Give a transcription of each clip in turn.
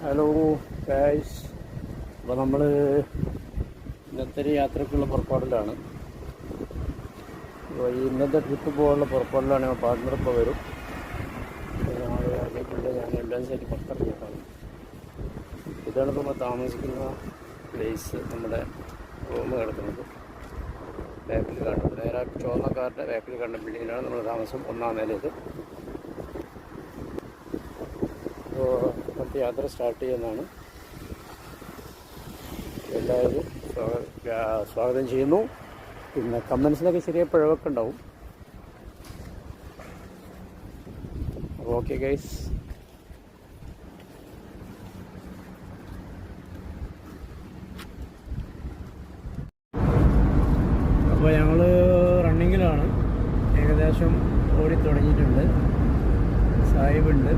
Hello guys, അപ്പോൾ നമ്മൾ ഇന്നത്തെ ഒരു യാത്രക്കുള്ള പുറപ്പാടിലാണ്. അപ്പോൾ ഈ ഇന്നത്തെ ട്രിപ്പ് പോകാനുള്ള പുറപ്പാടിലാണ്. പാർട്ട്ണർ ഇപ്പോൾ വരും. ഞാൻ എല്ലാം ശരി പുറത്തിറങ്ങിയിട്ടാണ്. ഇതാണ് നമ്മൾ താമസിക്കുന്ന പ്ലേസ്. നമ്മുടെ റൂം കിടക്കുന്നത് ബാക്കിൽ കാണുന്നത്, നേരെ ചുവന്ന കാറിൻ്റെ ബാക്കിൽ കാണുന്ന ബിൽഡിങ്ങിലാണ് നമ്മൾ താമസം. 1-ാം നിലയിൽ. അപ്പോൾ ഇന്നത്തെ യാത്ര സ്റ്റാർട്ട് ചെയ്യുന്നതാണ്. എല്ലാവരും സ്വാഗതം ചെയ്യുന്നു. പിന്നെ കമൻസിനൊക്കെ ചെറിയ പിഴവൊക്കെ ഉണ്ടാവും. അപ്പോൾ ഓക്കെ ഗൈസ്. അപ്പോൾ ഞങ്ങൾ റണ്ണിങ്ങിലാണ്. ഏകദേശം ഓടി തുടങ്ങിയിട്ടുണ്ട്. സാഹിബുണ്ട്.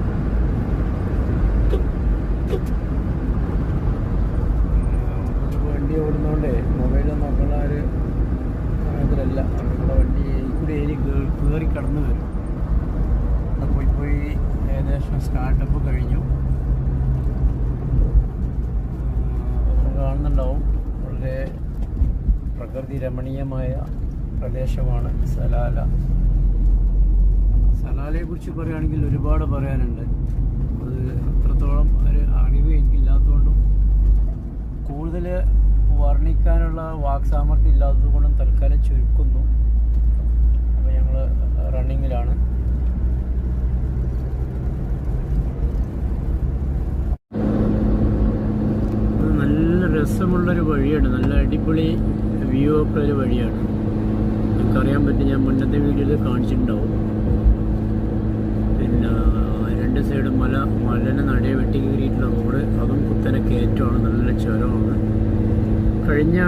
വണ്ടി ഓടുന്നതുകൊണ്ട് മൊബൈലിൽ നോക്കുന്ന ഒരു സമയത്തിലല്ല. നമ്മുടെ വണ്ടി കൂടി ഏരി കയറി കടന്നു വരും. പോയി ഏകദേശം സ്റ്റാർട്ടപ്പ് കഴിഞ്ഞു. നമ്മൾ കാണുന്നുണ്ടാവും, വളരെ പ്രകൃതി രമണീയമായ പ്രദേശമാണ് സലാല. സലാലയെ കുറിച്ച് പറയുകയാണെങ്കിൽ ഒരുപാട് പറയാനുണ്ട്. അത് അത്രത്തോളം ഒരു അറിവ് എനിക്കില്ലാത്തതുകൊണ്ടും കൂടുതൽ വർണ്ണിക്കാനുള്ള വാക്സാമർത്ഥ്യം ഇല്ലാത്തതുകൊണ്ടും തൽക്കാലം ചുരുക്കുന്നു. അപ്പോൾ ഞങ്ങൾ റണ്ണിങ്ങിലാണ്. നല്ല രസമുള്ളൊരു വഴിയാണ്. നല്ല അടിപൊളി വ്യൂ ഒക്കെ ഒരു വഴിയാണ്. നമുക്കറിയാൻ പറ്റും, ഞാൻ മുന്നത്തെ വീഡിയോയിൽ കാണിച്ചിട്ടുണ്ടാവും. പിന്നെ രണ്ട് സൈഡും മലനെ നടയെ വെട്ടി കയറിയിട്ടുള്ള റോഡ്. അതും കുത്തനെ കയറ്റമാണ്, നല്ല ചുരമാണ്. കഴിഞ്ഞ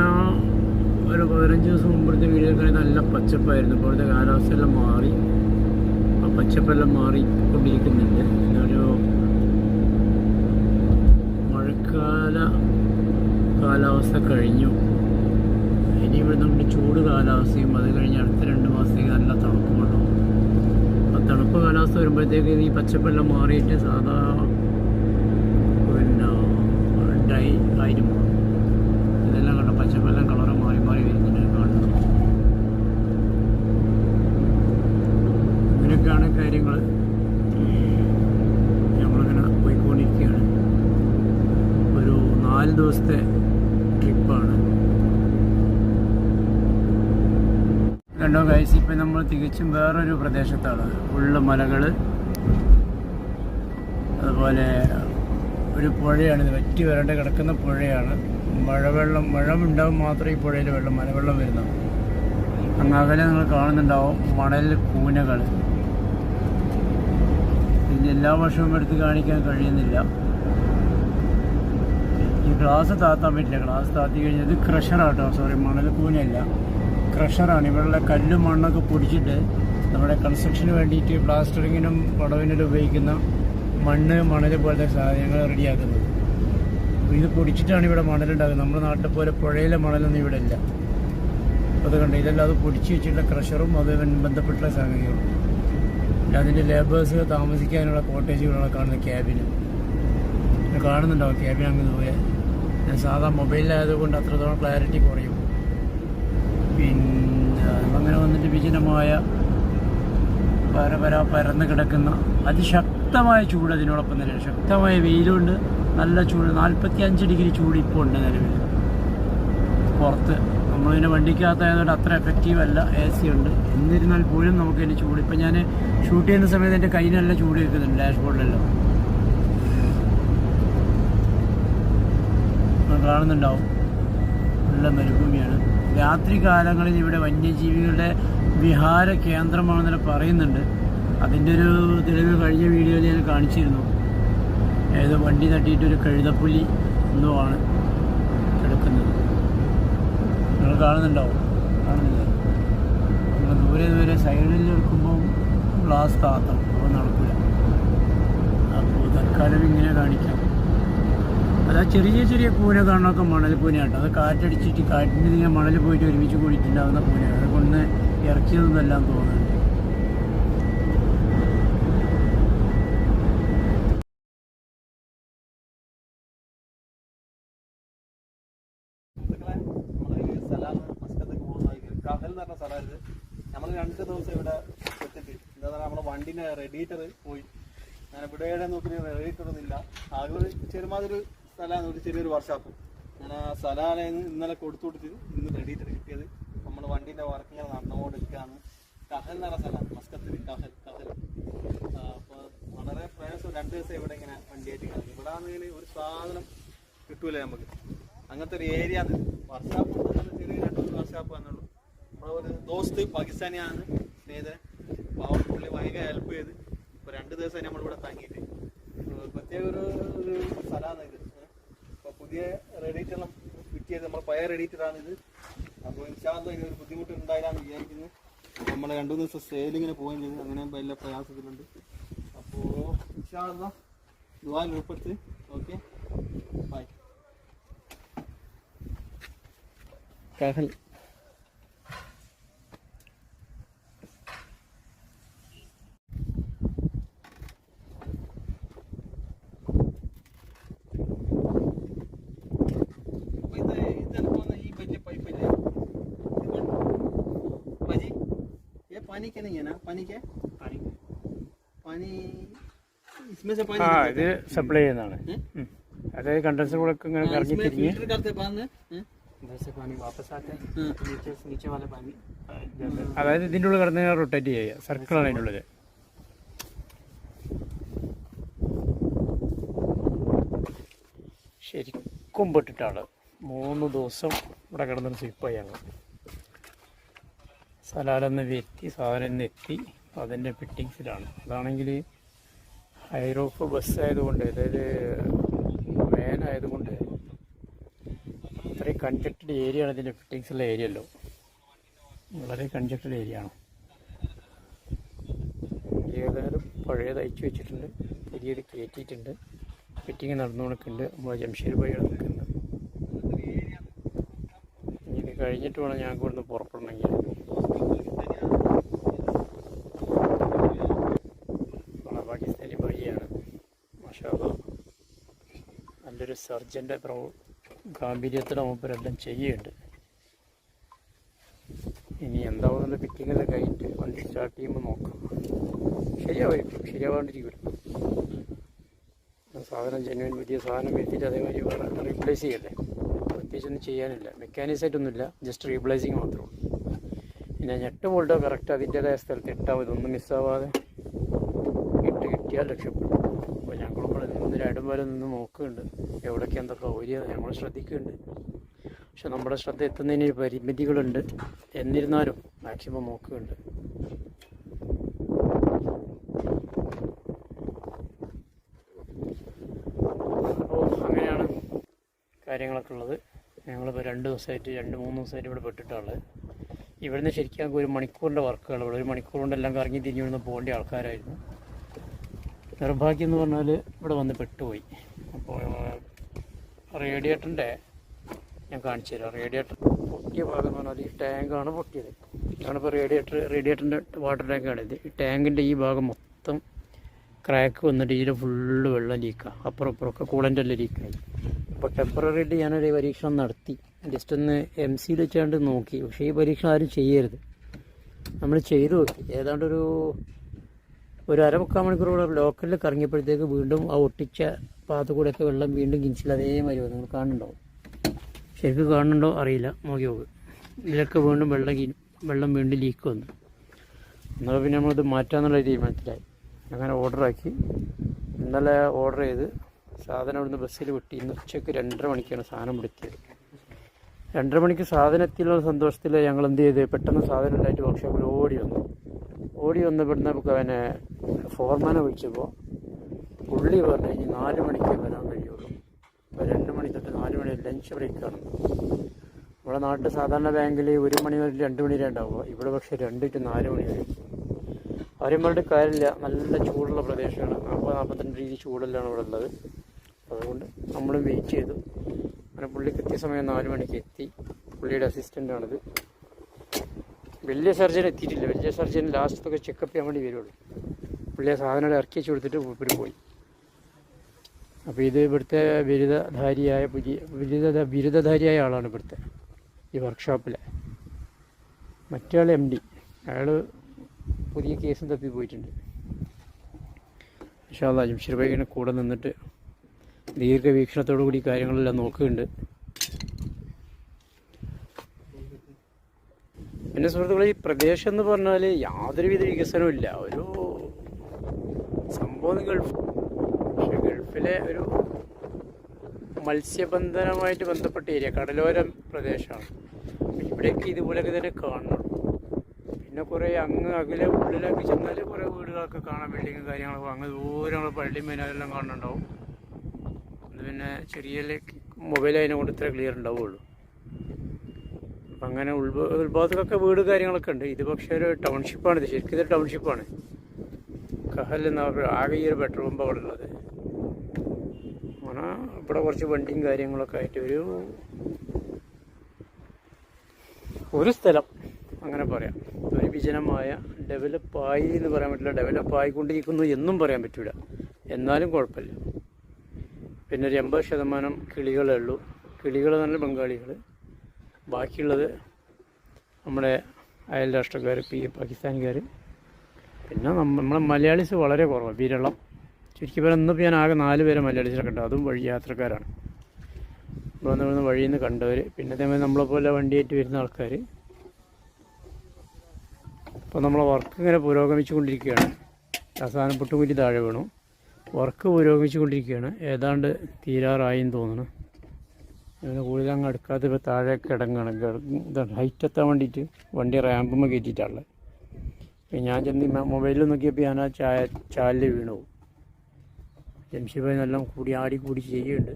ഒരു 15 ദിവസം മുമ്പത്തെ വീഡിയോയിൽ നല്ല പച്ചപ്പായിരുന്നു. ഇപ്പോഴത്തെ കാലാവസ്ഥയെല്ലാം മാറി. ആ പച്ചപ്പെല്ലാം മാറിക്കൊണ്ടിരിക്കുന്നുണ്ട്. പിന്നൊരു കാലാവസ്ഥ കഴിഞ്ഞു. ഇനി ഇവിടെ നമുക്ക് ചൂട് കാലാവസ്ഥയും അത് കഴിഞ്ഞ് അടുത്ത 2 മാസത്തേക്ക് നല്ല തണുപ്പും ഉണ്ടാവും. ആ തണുപ്പ് കാലാവസ്ഥ വരുമ്പോഴത്തേക്ക് ഈ പച്ചപ്പെല്ലാം മാറിയിട്ട് സാധാ പിന്നെ ഡ്രൈ ആയിട്ട് മാറും. ഇതെല്ലാം കണ്ട പച്ചപ്പെല്ലാം കളറ് മാറി വരുന്നുണ്ട് കാണുന്നത്. ഇങ്ങനെയൊക്കെയാണ് കാര്യങ്ങൾ. നമ്മളിങ്ങനെ പോയിക്കൊണ്ടിരിക്കുകയാണ്. ഒരു 4 ദിവസത്തെ ട്രിപ്പാണ്. കണ്ടോ ഗൈസ്, ഇപ്പം നമ്മൾ തികച്ചും വേറൊരു പ്രദേശത്താണ്. ഫുള്ള് മലകൾ, അതുപോലെ ഒരു പുഴയാണിത്. വറ്റി വരണ്ട് കിടക്കുന്ന പുഴയാണ്. മഴ ഉണ്ടാവും മാത്രമേ ഈ പുഴയിൽ മലവെള്ളം വരുന്നത്. അങ്ങ് അകലെ നിങ്ങൾ കാണുന്നുണ്ടാവും മണൽ കൂനകൾ. ഇത് എല്ലാ വർഷവും എടുത്ത് കാണിക്കാൻ കഴിയുന്നില്ല. ഈ ഗ്ലാസ് താത്താൻ പറ്റില്ല. ഗ്ലാസ് താത്തി കഴിഞ്ഞത് ക്രഷറാട്ടോ, സോറി, മണൽ കൂനയല്ല, ക്രഷറാണ്. ഇവിടെയുള്ള കല്ലും മണ്ണൊക്കെ പൊടിച്ചിട്ട് നമ്മുടെ കൺസ്ട്രക്ഷന് വേണ്ടിയിട്ട് പ്ലാസ്റ്ററിങ്ങിനും പടവിനെല്ലാം ഉപയോഗിക്കുന്ന മണൽ പോലത്തെ സാധനങ്ങൾ റെഡിയാക്കുന്നത്. അപ്പോൾ ഇത് പൊടിച്ചിട്ടാണ് ഇവിടെ മണലുണ്ടാകുന്നത്. നമ്മുടെ നാട്ടിൽ പോലെ പുഴയിലെ മണലൊന്നും ഇവിടെ ഇല്ല. അപ്പോൾ അത് കണ്ട് ഇതെല്ലാം അത് പൊടിച്ച് വെച്ചിട്ടുള്ള ക്രഷറും അത് ബന്ധപ്പെട്ടുള്ള സംഗതികളും. പിന്നെ അതിൻ്റെ ലേബേഴ്സ് താമസിക്കാനുള്ള കോട്ടേജുകളാണ് കാണുന്ന ക്യാബിന്. കാണുന്നുണ്ടാവും ക്യാബിൻ അങ്ങ് പോയാൽ. സാധാ മൊബൈലിലായതുകൊണ്ട് അത്രത്തോളം ക്ലാരിറ്റി കുറയും. പിന്നെ അങ്ങനെ വന്നിട്ട് വിജനമായ പരന്ന് കിടക്കുന്ന അതിശക്തമായ ചൂട്. അതിനോടൊപ്പം തന്നെ ശക്തമായ വെയിലുണ്ട്, നല്ല ചൂട്. 45 ഡിഗ്രി ചൂട് ഇപ്പോൾ ഉണ്ട് നിലവിൽ പുറത്ത്. നമ്മളിതിൻ്റെ വണ്ടിക്കകത്തായതുകൊണ്ട് അത്ര എഫക്റ്റീവ് അല്ല. AC ഉണ്ട്. എന്നിരുന്നാൽ പോലും നമുക്കതിൻ്റെ ചൂട്. ഇപ്പം ഞാൻ ഷൂട്ട് ചെയ്യുന്ന സമയത്ത് എൻ്റെ കയ്യിൽ നല്ല ചൂട് വെക്കുന്നുണ്ട്. ഡാഷ്ബോർഡിലെല്ലാം കാണുന്നുണ്ടാവും. നല്ല മരുഭൂമിയാണ്. രാത്രി കാലങ്ങളിൽ ഇവിടെ വന്യജീവികളുടെ വിഹാര കേന്ദ്രമാണെന്നൊക്കെ പറയുന്നുണ്ട്. അതിൻ്റെ ഒരു തെളിവ് കഴിഞ്ഞ വീഡിയോയിൽ ഞാൻ കാണിച്ചിരുന്നു. ഏതോ വണ്ടി തട്ടിയിട്ടൊരു കഴുതപ്പുലി എന്തോ ആണ് കിടക്കുന്നത്. നിങ്ങൾ കാണുന്നുണ്ടാവും. കാണുന്നില്ല? നമ്മൾ ദൂരെ സൈഡിൽ എടുക്കുമ്പോൾ ഗ്ലാസ് താത്തണം. അപ്പോൾ നടക്കില്ല. അപ്പോൾ തൽക്കാലം ഇങ്ങനെ കാണിക്കാം. അത് ചെറിയ കൂന കാണുന്നതൊക്കെ മണൽ കൂനയാട്ടോ. അത് കാറ്റടിച്ചിട്ട് കാറ്റിന് ഇങ്ങനെ മണൽ പോയിട്ട് ഒരുമിച്ച് കൂടിയിട്ടുണ്ടാകുന്ന കൂനയാണ്. അതുകൊണ്ട് ഇറക്കിയതൊന്നും എല്ലാം തോന്നുന്നു. അതായത് നമ്മൾ 2 ദിവസം ഇവിടെ എത്തിയിട്ട് എന്താ പറയുക നമ്മുടെ വണ്ടിൻ്റെ റേഡിയേറ്റർ പോയി. ഞാൻ ഇവിടെ നോക്കി റേഡിയേറ്റർ ഒന്നുമില്ല. ആകെ ഒരു ചെറുമാതിരി സ്ഥലമാണ്, ഒരു ചെറിയൊരു വർക്ക്ഷോപ്പ്. ഞാൻ ആ സ്ഥലമാണ് ഇന്നലെ കൊടുത്തുകൊടുത്ത് ഇന്ന് റേഡിയേറ്റർ കിട്ടിയത്. നമ്മുടെ വണ്ടീൻ്റെ വർക്കിങ്ങനെ നടന്നുകൊണ്ടിരിക്കുകയാണ്. കഹൽ എന്ന് പറഞ്ഞ സ്ഥലമാണ്, മസ്കത്തിൽ കഹൽ. അപ്പോൾ വളരെ പ്രയാസം. 2 ദിവസം ഇവിടെ ഇങ്ങനെ വണ്ടിയായിട്ട് കാണും. ഇവിടെ ആണെങ്കിൽ ഒരു സാധനം കിട്ടൂല നമുക്ക്. അങ്ങനത്തെ ഒരു ഏരിയ ആണ്. വർക്ക്ഷോപ്പ് ചെറിയ 2-3 വർക്ക്ഷോപ്പ് വന്നുള്ളൂ. നമ്മുടെ ഒരു ദോസ്ത് പാകിസ്ഥാനിയാണ് സ്നേഹിതൻ. അപ്പോൾ പുള്ളി ഭയങ്കര ഹെൽപ്പ് ചെയ്ത് ഇപ്പോൾ 2 ദിവസം നമ്മളിവിടെ തങ്ങിയിട്ട് പ്രത്യേക ഒരു സ്ഥലമാണ് ഇത്. അപ്പോൾ പുതിയ റേഡിയേറ്ററെല്ലാം കിട്ടിയത് നമ്മൾ പഴയ റേഡിയേറ്ററാണിത്. അപ്പോൾ ഇൻഷാല്ലാ ഇതിനൊരു ബുദ്ധിമുട്ടുണ്ടായിട്ടാണ് വിചാരിക്കുന്നത്. നമ്മൾ 2-3 ദിവസം സെയിലിങ്ങിന് പോവുകയും ചെയ്തു. അങ്ങനെ വലിയ പ്രയാസത്തിലുണ്ട്. അപ്പോൾ ഇൻഷാല്ലാ ദുആയിൽ ഉൾപ്പെടുത്ത്. Okay, by. കഹൽ पानी के नहीं है ना? पानी क्या? पानी इसमें से पानी ഇത് സപ്ലൈ ചെയ്യുന്നതാണ്. അതായത് കണ്ടൻസർ കൂടെ ഇങ്ങനെ കറങ്ങി തിരിഞ്ഞ് फिल्टर करते बाद में इधर से पानी वापस आता है, नीचे वाला पानी അതായത് ഇതിൻ്റെ ഉള്ളിൽ കിടന്ന് റൊട്ടേറ്റ് ചെയ്യുക. സർക്കിളാണ് അതിൻ്റെ ഉള്ളിൽ. ശരിക്കും പെട്ടിട്ടാണ് 3 ദിവസം ഇവിടെ കിടന്നൊരു സ്ലിപ്പായി. ഞങ്ങൾ സലാലൊന്ന് എത്തി, സാധനം എത്തി, അതിൻ്റെ ഫിറ്റിങ്സിലാണ്. അതാണെങ്കിൽ ഹൈറോഫ് ബസ്സായതുകൊണ്ട്, അതായത് വാനായതുകൊണ്ട് അത്രയും കൺജക്റ്റഡ് ഏരിയ ആണ്. ഇതിൻ്റെ ഫിറ്റിങ്സുള്ള ഏരിയ അല്ലോ, വളരെ കൺജക്റ്റഡ് ഏരിയ ആണ്. ഏതായാലും പഴയത് അയച്ചു വെച്ചിട്ടുണ്ട്, പുതിയത് കയറ്റിയിട്ടുണ്ട്, ഫിറ്റിങ് നടന്നു കൊടുക്കുന്നുണ്ട്. നമ്മൾ ജംഷീർ ഭായി നിൽക്കുന്നത്. ഇത് കഴിഞ്ഞിട്ട് വേണം ഞങ്ങൾക്ക് ഇവിടുന്ന് പുറപ്പെടണമെങ്കിൽ. പാകിസ്ഥാനി ഭായിയാണ്, മാഷാ അല്ലാഹ്. നല്ലൊരു സർജൻ്റെ ഗാംഭീര്യത്തിൻ്റെ മൂപ്പരെല്ലാം ചെയ്യുന്നുണ്ട്. ഇനി എന്താവുന്ന ഫിറ്റിങ്ങെല്ലാം കഴിഞ്ഞിട്ട് വണ്ടി സ്റ്റാർട്ട് ചെയ്യുമ്പോൾ നോക്കാം. ശരിയാവായിരിക്കും, ശരിയാവാണ്ടിരിക്കില്ല. സാധനം ജെന്യുവൻ പുതിയ സാധനം എത്തിയിട്ട് അതേമാതിരി വേറെ റീപ്ലേസ് ചെയ്യല്ലേ. പ്രത്യേകിച്ചൊന്നും ചെയ്യാനില്ല, മെക്കാനിക്സായിട്ടൊന്നുമില്ല, ജസ്റ്റ് റീപ്ലേസിങ് മാത്രമേ ഉള്ളൂ. പിന്നെ ഞെട്ട് ബോൾട്ടോ കറക്റ്റ് അതിൻ്റേതായ സ്ഥലത്ത് ഇട്ടാൽ മതി, ഒന്നും മിസ്സാവാതെ കിട്ടിയാൽ രക്ഷപ്പെടും. അപ്പോൾ ഞങ്ങളിവിടെ നിന്ന് 2 വരെ നിന്ന് നോക്കുന്നുണ്ട് എവിടേക്ക് എന്തൊക്കെ ഓരിയ ഞങ്ങൾ ശ്രദ്ധിക്കുന്നുണ്ട്. പക്ഷെ നമ്മുടെ ശ്രദ്ധ എത്തുന്നതിന് പരിമിതികളുണ്ട്. എന്നിരുന്നാലും മാക്സിമം നോക്കുന്നുണ്ട്. അപ്പോൾ അങ്ങനെയാണ് കാര്യങ്ങളൊക്കെ ഉള്ളത്. ഞങ്ങളിപ്പോൾ 2 ദിവസമായിട്ട് 2-3 ദിവസമായിട്ട് ഇവിടെ പെട്ടിട്ടുള്ളത്. ഇവിടുന്ന് ശരിക്കും 1 മണിക്കൂറിൻ്റെ വർക്കുകൾ, ഇവിടെ 1 മണിക്കൂർ കൊണ്ടെല്ലാം കറങ്ങി തിരിഞ്ഞു വിടുന്ന പോകേണ്ട ആൾക്കാരായിരുന്നു. നിർഭാഗ്യം എന്ന് പറഞ്ഞാൽ ഇവിടെ വന്ന് പെട്ടുപോയി. അപ്പോൾ റേഡിയേറ്ററിൻ്റെ ഞാൻ കാണിച്ചു തരാം. റേഡിയേറ്റർ പൊട്ടിയ ഭാഗം എന്ന് പറഞ്ഞാൽ ഈ ടാങ്കാണ് പൊട്ടിയത്. ഇതാണിപ്പോൾ റേഡിയേറ്ററിൻ്റെ വാട്ടർ ടാങ്കാണിത്. ഈ ടാങ്കിൻ്റെ ഈ ഭാഗം മൊത്തം ക്രാക്ക് വന്നിട്ട് ഇതിൽ ഫുള്ള് വെള്ളം ലീക്കാണ്. അപ്പുറം ഇപ്പുറമൊക്കെ കൂളൻ്റെ എല്ലാം ലീക്കായി. അപ്പോൾ ടെമ്പററിയായിട്ട് ഞാനൊരു പരീക്ഷണം നടത്തി, ജസ്റ്റ് ഒന്ന് MC വെച്ചാണ്ട് നോക്കി. പക്ഷേ ഈ പരീക്ഷണം ആരും ചെയ്യരുത്. നമ്മൾ ചെയ്തു നോക്കി. ഏതാണ്ടൊരു 1-1/4 മണിക്കൂർ കൂടെ ലോക്കലിൽ കറങ്ങിയപ്പോഴത്തേക്ക് വീണ്ടും ആ ഒട്ടിച്ച പാത്ത് കൂടെയൊക്കെ വെള്ളം വീണ്ടും കിഞ്ചിൽ അതേമാതിരി വന്നു. നിങ്ങൾ കാണുന്നുണ്ടാവും, ശരിക്കും കാണുന്നുണ്ടോ അറിയില്ല, നോക്കി നോക്ക്. ഇതിലൊക്കെ വീണ്ടും വെള്ളം വീണ്ടും ലീക്ക് വന്നു. എന്നാൽ പിന്നെ നമ്മളിത് മാറ്റാമെന്നുള്ള തീരുമാനത്തിലായി. അങ്ങനെ ഓർഡറാക്കി. ഇന്നലെ ഓർഡർ ചെയ്ത് സാധനം ഇവിടുന്ന് ബസ്സിൽ വിട്ട് ഇന്ന് ഉച്ചയ്ക്ക് 2:30 മണിക്കാണ് സാധനം വിളിച്ചത്. 2:30 മണിക്ക് സാധനം എത്തിയുള്ള സന്തോഷത്തിൽ ഞങ്ങൾ എന്ത് ചെയ്ത് പെട്ടെന്ന് സാധനം ഉണ്ടായിട്ട് വർക്ക്ഷോപ്പിൽ ഓടി വന്ന് ഇവിടുന്ന് പിന്നെ ഫോർമാനെ വിളിച്ചപ്പോൾ പുള്ളി പറഞ്ഞു ഇനി 4 മണിക്ക് വരാൻ കഴിയുള്ളൂ. ഇപ്പോൾ 2 മണി തൊട്ട് 4 മണി ലഞ്ച് ബ്രേക്കാണ്. നമ്മുടെ നാട്ടിൽ സാധാരണ ബാങ്കിൽ 1 മണി വരെ 2 മണി വരെ ഉണ്ടാവുക. ഇവിടെ പക്ഷേ 2 to 4 മണി വരെ. അവരും പറഞ്ഞിട്ട് കാര്യമില്ല, നല്ല ചൂടുള്ള പ്രദേശമാണ്. 40-42 ഡിഗ്രി ചൂടെല്ലാം ഇവിടെ ഉള്ളത്. അതുകൊണ്ട് നമ്മളും വെയിറ്റ് ചെയ്തു. അങ്ങനെ പുള്ളി കൃത്യസമയം 4 മണിക്ക് എത്തി. പുള്ളിയുടെ അസിസ്റ്റൻ്റാണിത്. വലിയ സർജൻ എത്തിയിട്ടില്ല. വലിയ സർജൻ ലാസ്റ്റത്തൊക്കെ ചെക്കപ്പ് ചെയ്യാൻ വേണ്ടി വരുള്ളൂ. പുള്ളിയെ സാധനം ഇറക്കി വെച്ച് കൊടുത്തിട്ട് ഇവർ പോയി. അപ്പോൾ ഇത് ഇവിടുത്തെ ബിരുദധാരിയായ ആളാണ് ഇവിടുത്തെ ഈ വർക്ക്ഷോപ്പിലെ. മറ്റേ ആൾ MD, അയാൾ പുതിയ കേസും തപ്പി പോയിട്ടുണ്ട്. ഇൻഷാ അല്ലാഹ് ജംഷീർ ഭായി ഇങ്ങനെ കൂടെ നിന്നിട്ട് ദീർഘവീക്ഷണത്തോടു കൂടി കാര്യങ്ങളെല്ലാം നോക്കുന്നുണ്ട്. പിന്നെ സുഹൃത്തുക്കളെ, ഈ പ്രദേശം എന്ന് പറഞ്ഞാൽ യാതൊരുവിധ വികസനവും ഇല്ല. ഒരു സംഭവം ഗൾഫ്, പക്ഷെ ഗൾഫിലെ ഒരു മത്സ്യബന്ധനവുമായിട്ട് ബന്ധപ്പെട്ട ഏരിയ, കടലോര പ്രദേശമാണ്. ഇവിടേക്ക് ഇതുപോലെയൊക്കെ തന്നെ കാണണം. പിന്നെ കുറേ അങ്ങ് അകലെ ഉള്ളിലേക്ക് ചെന്നാൽ കുറേ വീടുകളൊക്കെ കാണാം, ബിൽഡിങ്ങും കാര്യങ്ങളൊക്കെ. അങ്ങ് ദൂരം പള്ളി മേലെല്ലാം കാണുന്നുണ്ടാവും. അത് പിന്നെ ചെറിയ മൊബൈൽ അതിനെ കൊണ്ട് ഇത്ര ക്ലിയർ ഉണ്ടാവുള്ളൂ. അപ്പം അങ്ങനെ ഉൾഭാഗത്തൊക്കെ വീട് കാര്യങ്ങളൊക്കെ ഉണ്ട്. ഇത് പക്ഷേ ഒരു ടൗൺഷിപ്പാണ്. ഇത് ശരിക്കും ഇതൊരു ടൗൺഷിപ്പാണ്. കഹൽ എന്ന ആകെ ഈ ഒരു പെട്രോൾ പമ്പ് അവിടെ ഉള്ളത്. അങ്ങനെ ഇവിടെ കുറച്ച് വണ്ടിയും കാര്യങ്ങളൊക്കെ ആയിട്ട് ഒരു സ്ഥലം അങ്ങനെ പറയാം. ഒരു വിജനമായ ഡെവലപ്പായി എന്ന് പറയാൻ പറ്റില്ല, ഡെവലപ്പായിക്കൊണ്ടിരിക്കുന്നു എന്നും പറയാൻ പറ്റില്ല. എന്നാലും കുഴപ്പമില്ല. പിന്നെ ഒരു 80% കിളികളേ ഉള്ളൂ. കിളികൾ തന്നെ ബംഗാളികൾ, ബാക്കിയുള്ളത് നമ്മുടെ അയൽ രാഷ്ട്രക്കാർ, പാകിസ്ഥാൻകാർ. പിന്നെ നമ്മളെ മലയാളീസ് വളരെ കുറവാണ്, വിരളം. ചുരുക്കി പറയാൻ ഇന്നിപ്പോൾ ഞാൻ ആകെ 4 പേരെ മലയാളീസിനെ കണ്ടു. അതും വഴി യാത്രക്കാരാണ്. ഇവിടെ വഴിയിൽ നിന്ന് കണ്ടവർ. പിന്നെ അതേമാതിരി നമ്മളെപ്പോലെ വണ്ടിയായിട്ട് വരുന്ന ആൾക്കാർ. അപ്പോൾ നമ്മളെ വർക്ക് ഇങ്ങനെ പുരോഗമിച്ചു കൊണ്ടിരിക്കുകയാണ്. അവസാനം പുട്ടുകുറ്റി താഴെ വീണു. വർക്ക് പുരോഗമിച്ചു കൊണ്ടിരിക്കുകയാണ്. ഏതാണ്ട് തീരാറായി എന്ന് തോന്നുന്നു. അങ്ങനെ കൂടുതൽ അങ്ങ് അടുക്കാതെ ഇപ്പോൾ താഴെ കിടങ്ങാണ്. ഇതാണ് ഹൈറ്റ് എത്താൻ വേണ്ടിയിട്ട് വണ്ടി റാമ്പുമ്പോൾ കയറ്റിയിട്ടാണുള്ളത്. ഞാൻ ചെന്ന് മൊബൈലിൽ നോക്കിയപ്പോൾ ഞാൻ ആ ചാലിൽ വീണു പോകും. ജംഷീർ ഭായി നല്ല ആടി കൂടി ചെയ്യുന്നുണ്ട്.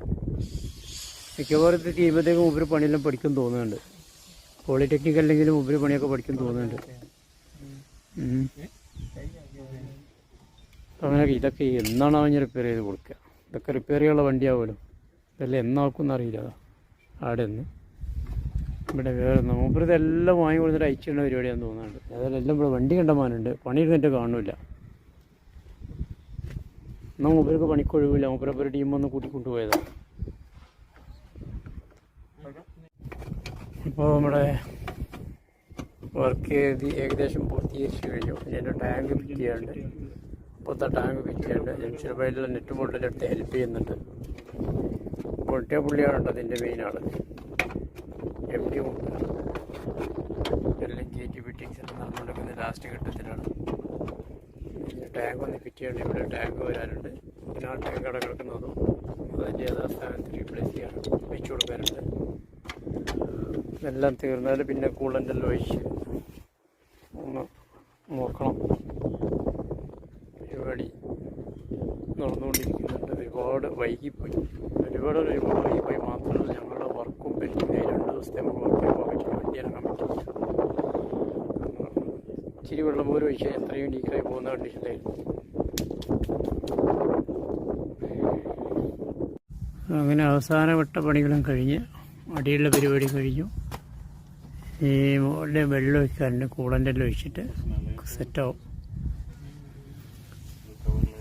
മിക്കവാറും ചെയ്യുമ്പോഴത്തേക്കും ഉപരി പണിയെല്ലാം പഠിക്കും തോന്നുന്നുണ്ട്. പോളിടെക്നിക് അല്ലെങ്കിലും ഉപരി പണിയൊക്കെ പഠിക്കും തോന്നുന്നുണ്ട്. അങ്ങനെയൊക്കെ ഇതൊക്കെ എന്നാണ് അവൻ റിപ്പയർ ചെയ്ത് കൊടുക്കുക? ഇതൊക്കെ റിപ്പയർ ചെയ്യാനുള്ള വണ്ടിയാവുമല്ലോ. ഇതെല്ലാം എന്നാക്കുമെന്ന് അറിയില്ല. അവിടെ നിന്ന് ഇവിടെ വേറെ മൂപ്പര് ഇതെല്ലാം വാങ്ങി കൊടുത്തിട്ട് അയച്ചിടുന്ന പരിപാടിയാണെന്ന് തോന്നുന്നുണ്ട്. അതെല്ലാം ഇവിടെ വണ്ടി കണ്ടമാനുണ്ട്. പണിയെടുത്തിട്ട് കാണില്ല. എന്നാൽ മൂപ്പർക്ക് പണിക്കൊഴിവില്ല. മൂപ്പരൊക്കെ ഒരു ടീം വന്ന് കൂട്ടിക്കൊണ്ടുപോയതാണ്. ഇപ്പോൾ നമ്മുടെ വർക്ക് ഏകദേശം പൂർത്തീകരിച്ച് കഴിഞ്ഞു. എൻ്റെ ടാങ്ക് ഫിറ്റ് ചെയ്യാണ്ട്, ഇപ്പോഴത്തെ ടാങ്ക് ഫിറ്റ് ചെയ്യാണ്ട്. ജംഷീർ ഭായിലുള്ള നെറ്റ് ബോട്ടിൻ്റെ അടുത്ത് ഹെൽപ്പ് ചെയ്യുന്നുണ്ട്. പൊട്ടിയ പുള്ളിയാണ് കേട്ടോ അതിൻ്റെ മെയിൻ ആൾ. MD എല്ലാം കയറ്റി ഫിറ്റിങ്സ് എല്ലാം നടന്നുകൊണ്ടിരിക്കുന്നത് ലാസ്റ്റ് ഘട്ടത്തിലാണ്. ടാങ്ക് ഒന്ന് ഫിറ്റ് ചെയ്യേണ്ടി. ഇവിടെ ടാങ്ക് വരാനുണ്ട്. പിന്നെ ആ ടാങ്ക് അവിടെ കിടക്കുന്നതും അതിൻ്റെ യഥാസ്ഥാനത്ത് റീപ്ലേസ് ചെയ്യാൻ വെച്ചു കൊടുക്കാനുണ്ട്. ഇതെല്ലാം തീർന്നാൽ പിന്നെ കൂളൻ്റെല്ലാം ഒഴിച്ച് ഒന്ന് നോക്കണം. പരിപാടി നടന്നുകൊണ്ടിരിക്കുന്നുണ്ട്. ഒരുപാട് വൈകിപ്പോയി. ഒരുപാട് വൈകിപ്പോയി. മാത്രമല്ല ഞങ്ങളുടെ വർക്കും പെൻഡിങ് 2 ദിവസത്തെ നമുക്ക് വർക്ക് ചെയ്യാൻ പറ്റില്ല. വണ്ടി ഇറങ്ങാൻ പറ്റില്ല. ഇച്ചിരി വെള്ളം പോലും ഒഴിച്ചാൽ എത്രയും ലീക്കായി പോകുന്ന കണ്ടീഷനിലായിരുന്നു. അങ്ങനെ അവസാനവട്ട പണികളും കഴിഞ്ഞ് അടിയുള്ള പരിപാടി കഴിഞ്ഞു. ഈ മുകളിൽ വെള്ളം ഒഴിക്കാറുണ്ട്. കൂളൻ്റെല്ലാം ഒഴിച്ചിട്ട് സെറ്റാവും.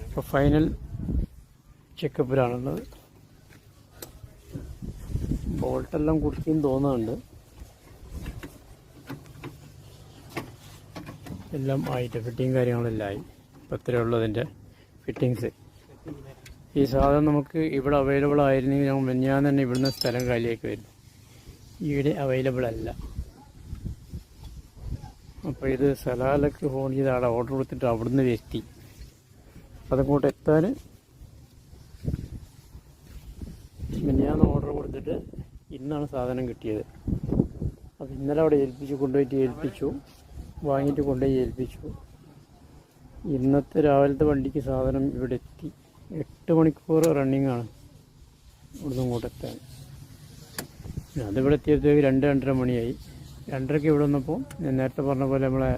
ഇപ്പോൾ ഫൈനൽ ചെക്കപ്പിലാണുള്ളത്. ബോൾട്ടെല്ലാം കുടിക്കും തോന്നുന്നുണ്ട്. എല്ലാം ആയിട്ട് ഫിറ്റിങ് കാര്യങ്ങളെല്ലാം ആയി. ഇപ്പം ഇത്രയേ ഉള്ളൂ അതിൻ്റെ ഫിറ്റിങ്സ്. ഈ സാധനം നമുക്ക് ഇവിടെ അവൈലബിൾ ആയിരുന്നെങ്കിൽ ഞാൻ തന്നെ ഇവിടുന്ന് സ്ഥലം കാലിയാക്കി വരും. ഇവിടെ അവൈലബിൾ അല്ല. അപ്പോൾ ഇത് സലാലക്ക് ഫോൺ ചെയ്ത് അവിടെ ഓർഡർ കൊടുത്തിട്ട് അവിടുന്ന് എത്തി. അതങ്ങോട്ട് എത്താൻ ഞാൻ ഓർഡർ കൊടുത്തിട്ട് ഇന്നാണ് സാധനം കിട്ടിയത്. അപ്പോൾ ഇന്നലെ അവിടെ ഏൽപ്പിച്ചു. വാങ്ങിയിട്ട് കൊണ്ടുപോയി ഏൽപ്പിച്ചു. ഇന്നത്തെ രാവിലത്തെ വണ്ടിക്ക് സാധനം ഇവിടെ എത്തി. 8 മണിക്കൂർ റണ്ണിങ് ആണ് ഇവിടുന്ന് ഇങ്ങോട്ട് എത്താൻ. അതിവിടെ എത്തിയപ്പോഴത്തേക്ക് 2-2:30 മണിയായി. 2:30ക്ക് ഇവിടെ വന്നപ്പോൾ ഞാൻ നേരത്തെ പറഞ്ഞ പോലെ നമ്മളെ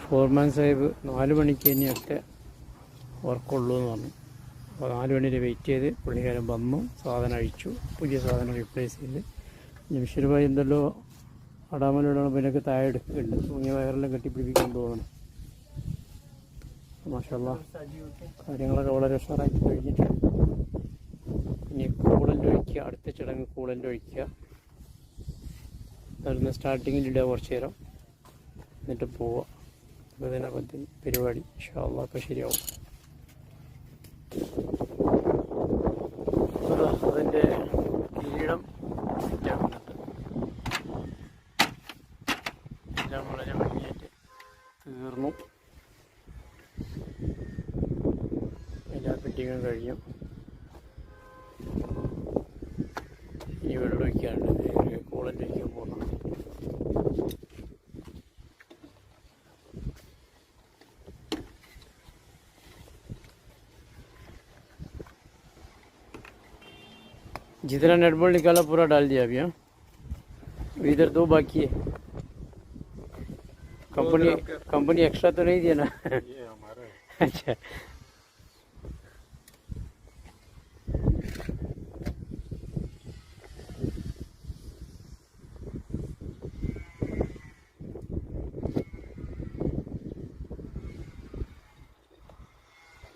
ഫോർമാൻ സാഹിബ് 4 മണിക്ക് ഇനിയൊക്കെ വർക്കുള്ളൂ എന്ന് പറഞ്ഞു. അപ്പോൾ 4 മണി വരെ വെയിറ്റ് ചെയ്ത് പുള്ളിക്കാരൻ വന്നു. സാധനം അഴിച്ചു. പുതിയ സാധനം റീപ്ലേസ് ചെയ്ത്. ജംഷീർ ഭായി എന്തല്ലോ അടാമലോടാണ്. പിന്നൊക്കെ താഴെ എടുക്കുന്നുണ്ട്. തൂങ്ങിയ വയറെല്ലാം കെട്ടിപ്പിടിപ്പിക്കാൻ തോന്നണം. മാഷാഅല്ലാഹ് കാര്യങ്ങളൊക്കെ വളരെ ഉഷാറാക്കി കഴിഞ്ഞിട്ടുണ്ട്. ഇനി കൂളൻ്റ് ഒഴിക്കുക. അടുത്ത ചടങ്ങ് കൂളൻ്റ് ഒഴിക്കുക. അവിടുന്ന് സ്റ്റാർട്ടിങ്ങിലിടുക കുറച്ച് നേരം, എന്നിട്ട് പോവാം. അപ്പോൾ ഇതിനെ പറ്റി പരിപാടി ഇൻഷാ അല്ലാഹ് ഒക്കെ ശരിയാവും. അതിൻ്റെ കിരീടം സെറ്റാക്കുന്നുണ്ട്. എല്ലാം വളരെ ഭംഗിയായിട്ട് തീർന്നു. എല്ലാ ഫിറ്റിങ്ങും കഴിഞ്ഞു. ഇനി വെള്ളം ഒഴിക്കാനുണ്ട്, കൂളൻ്റ് ഒഴിക്കാൻ പോകുന്നു. जितना नेट बोल्ट निकाला पूरा डाल दिया अभी। हाँ, इधर 2 बाकी है। कंपनी एक्स्ट्रा तो नहीं दिया ना? ये हमारा है। अच्छा,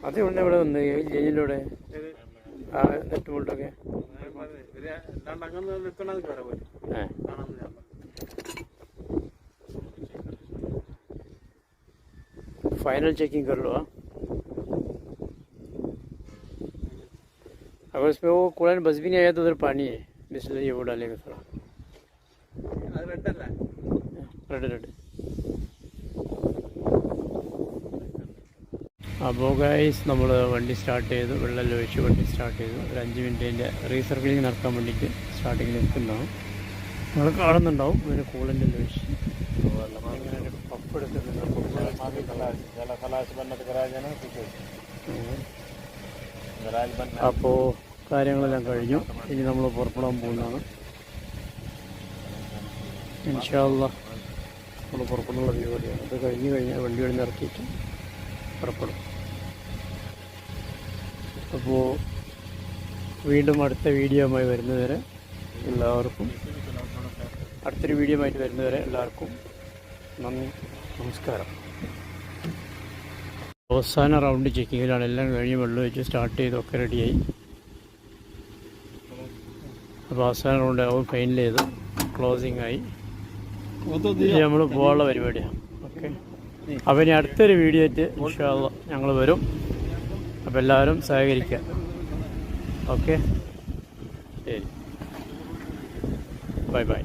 അതേ ഉണ്ട് ഇവിടെ വന്ന് ജയിലിലൂടെ ആ നെറ്റ് ബോൾട്ടൊക്കെ. फाइनल चेकिंग कर लो। अगर इसमें वो कूलेंट बस भी नहीं आया तो उधर पानी है, बिस्लरी वो डालेगा थोड़ा। रेड അപ്പോൾ ഗൈസ് നമ്മൾ വണ്ടി സ്റ്റാർട്ട് ചെയ്തു, വെള്ളം ഒഴിച്ച് വണ്ടി സ്റ്റാർട്ട് ചെയ്തു. ഒരു 5 മിനിറ്റിൻ്റെ റീസർക്കിളിങ് നടക്കാൻ വേണ്ടിയിട്ട് സ്റ്റാർട്ടിങ്ങിൽ നിൽക്കുന്നതാണ്. നിങ്ങൾ കാണുന്നുണ്ടാവും. പിന്നെ കൂളൻ്റ് ഒഴിച്ച് ഇങ്ങനെ പപ്പ് എടുക്കുന്നുണ്ട്. അപ്പോൾ കാര്യങ്ങളെല്ലാം കഴിഞ്ഞു. ഇനി നമ്മൾ പുറപ്പെടാൻ പോകുന്നതാണ്. ഇൻഷാ അല്ലാഹ് നമ്മൾ പുറപ്പെടുന്നുള്ള പരിപാടിയാണ്. അത് കഴിഞ്ഞ് കഴിഞ്ഞാൽ വണ്ടി വഴി ഇറക്കിയിട്ട് പുറപ്പെടും. അപ്പോൾ വീണ്ടും അടുത്ത വീഡിയോയുമായി വരുന്നതുവരെ എല്ലാവർക്കും അടുത്തൊരു വീഡിയോ ആയിട്ട് വരുന്നതുവരെ എല്ലാവർക്കും നന്ദി, നമസ്കാരം. അവസാന റൗണ്ട് ചെക്കിങ്ങിലാണ്. എല്ലാം കഴിഞ്ഞ് വെള്ളം വെച്ച് സ്റ്റാർട്ട് ചെയ്തൊക്കെ റെഡിയായി. അപ്പോൾ അവസാന റൗണ്ട് ആവും ഫൈനൽ ചെയ്ത് ക്ലോസിങ് ആയി. നമ്മൾ പോകാനുള്ള പരിപാടിയാണ്. ഓക്കെ, അപ്പോൾ ഇനി അടുത്തൊരു വീഡിയോ ആയിട്ട് ഇൻഷാ അല്ലാഹ് ഞങ്ങൾ വരും. അപ്പോൾ എല്ലാവരും സഹകരിക്കുക. ഓക്കെ, ശരി, ബൈ ബൈ.